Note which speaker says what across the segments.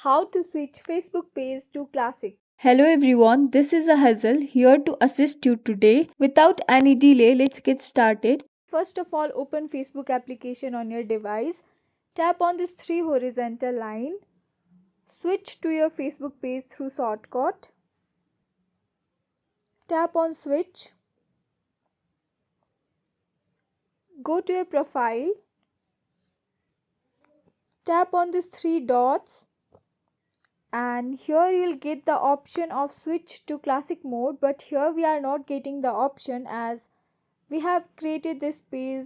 Speaker 1: how to switch Facebook page to Classic.
Speaker 2: Hello everyone, this is Hazel here to assist you today. Without any delay, let's get started.
Speaker 1: First of all, open Facebook application on your device. Tap on this three horizontal line. Switch to your Facebook page through shortcut. Tap on switch. Go to your profile. Tap on these three dots and here you'll get the option of switch to classic mode, but here we are not getting the option as we have created this page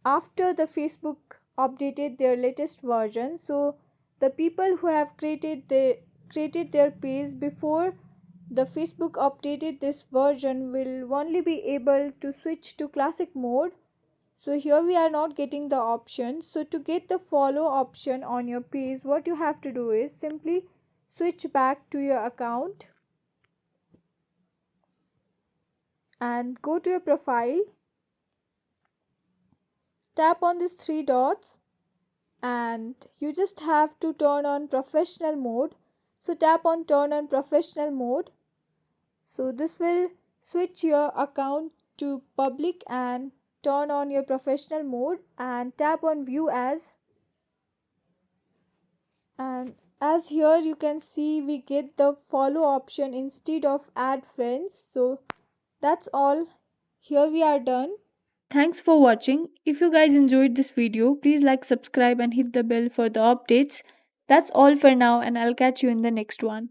Speaker 1: after the Facebook updated their latest version. So the people who have created their page before the Facebook updated this version will only be able to switch to classic mode. So here we are not getting the option. So to get the follow option on your page, what you have to do is simply switch back to your account and go to your profile. Tap on these three dots and you just have to turn on professional mode. So tap on turn on professional mode. So this will switch your account to public and turn on your professional mode, and tap on view as, and as here you can see we get the follow option instead of add friends. So that's all. Here we are done.
Speaker 2: Thanks for watching. If you guys enjoyed this video, please like, subscribe and hit the bell for the updates. That's all for now and I'll catch you in the next one.